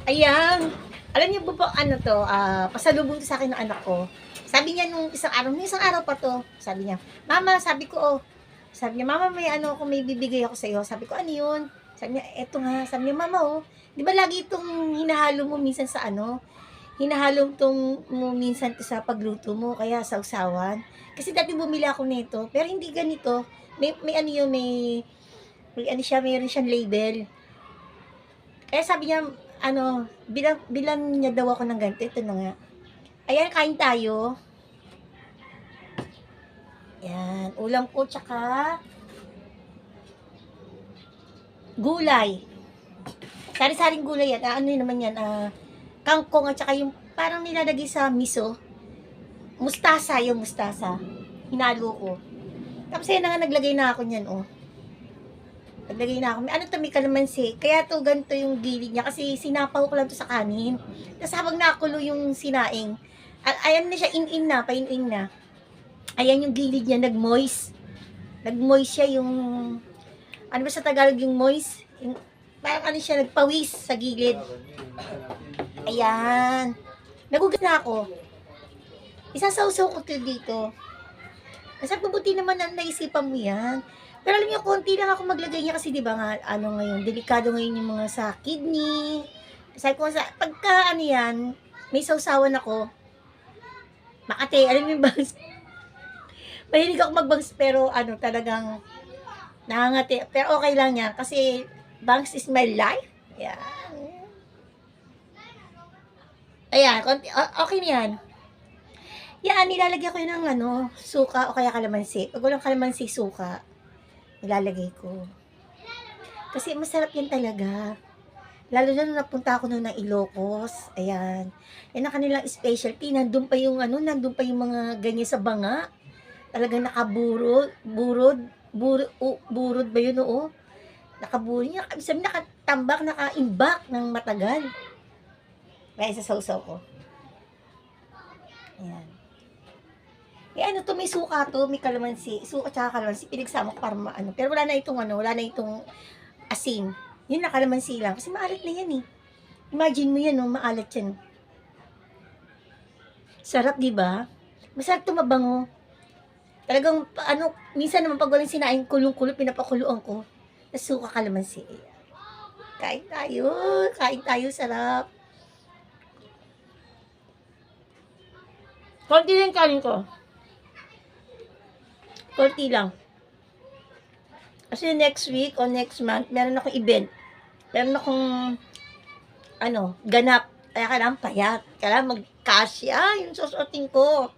Ayan. Alam niyo po po ano 'to, pasalubong 'to sa'kin ng anak ko. Sabi niya nung isang araw pa 'to, sabi niya, "Mama," sabi niya, "Mama may ano ako, may bibigay ako sa'yo." Sabi ko, "Ano 'yun?" Sabi niya, "Eto nga." Sabi niya, "Mama, oh, 'di ba lagi itong hinahalo mo minsan sa ano, hinahalo 'tong mo minsan 'to sa pagluto mo kaya sausawan. Kasi dati bumili ako nito, pero hindi ganito. May ano 'yun, may ano siya, meron siyang label." Eh, sabi niya, ano, bilang niya daw ako ng ganito, ito na nga. Ayan, kain tayo. Yan, ulam ko tsaka gulay. Sari-saring gulay yan. Ano yun naman yan, kangkong at tsaka yung parang nilalagay sa miso. Mustasa, yung mustasa. Hinalo ko. Tapos yan na nga, naglagay na ako niyan, oh. Naglagay na ako. May ano to, may kalamansi. Kaya to ganito yung gilid niya kasi sinapaw ko lang to sa kanin. Tapos habang nakulo yung sinaing, ayan na siya, in-in na, pain-in na. Ayan yung gilid niya, nag-moist. Nag-moist siya yung, ano ba sa Tagalog yung moist? Yung, parang ano siya, nagpawis sa gilid. Ayan. Nagugas na ako. Isasawsaw ko to dito. Kasi mabuti naman ang naisipan mo yan. Pero alam niyo, konti lang ako maglagay niya kasi di ba nga, ano ngayon, delikado ngayon yung mga sa kidney. Sabi ko sa, pagka ano yan, may sausawan ako, Makati, alam mo yung bangs. Mahilig ako magbangs pero ano talagang nangangati. Pero okay lang yan kasi bangs is my life. Yan. Ayan, okay na yan. Yan, nilalagyan ko yun ng ano, suka o kaya kalamansi. Pag walang kalamansi, suka, nilalagay ko. Kasi masarap yan talaga. Lalo na nung napunta ako noon ng Ilocos. Ayan. Yan ang kanilang specialty. Nandun pa yung ano, nandun pa yung mga ganyan sa banga. Talagang nakaburod, burod ba yun, oo? Nakaburod niya. Sabi nakatambak, nakaimbak ng matagal. Kaya sa sausaw ko. Ayan. Eh ano to, may suka to, may kalamansi. Suka tsaka kalamansi, pinagsama ko para maano. Pero wala na itong ano, wala na itong asin. Yun na kalamansi lang. Kasi maalat na yan eh. Imagine mo yan, no? Maalat yan. Sarap, di ba? Masarap to, mabango. Talagang, ano, minsan naman pag walang sinaing kulong-kulo, pinapakuluan ko. Tapos suka kalamansi. Kain tayo, sarap. Konti lang kanin ko. Konti lang. Kasi next week o next month, meron akong event. Meron akong, ano, ganap. Kaya kailangan payat. Kailangan magkasya yung susuotin ko.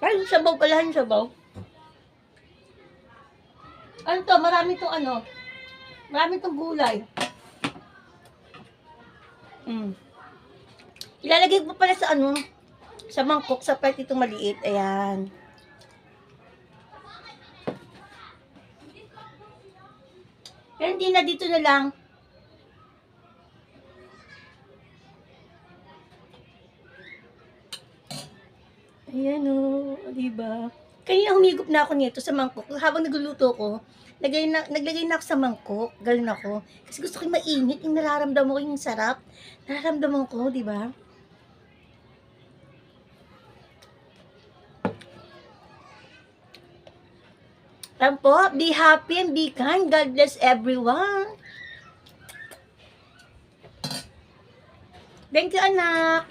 Ay, sabaw pala, yung sabaw. Ano to, marami tong ano, marami tong gulay. Ilalagay ko pala sa ano, sa mangkok, sa part itong maliit. Ayan. Pero hindi na, dito na lang. Ayan o, diba? Kanina humigop na ako nito sa mangkok. Habang nagluluto ko, naglagay na ako sa mangkok. Galing ako. Kasi gusto ko yung mainit, yung nararamdaman ko yung sarap. Nararamdaman ko, diba? Alam po, be happy and be kind. God bless everyone. Thank you, anak.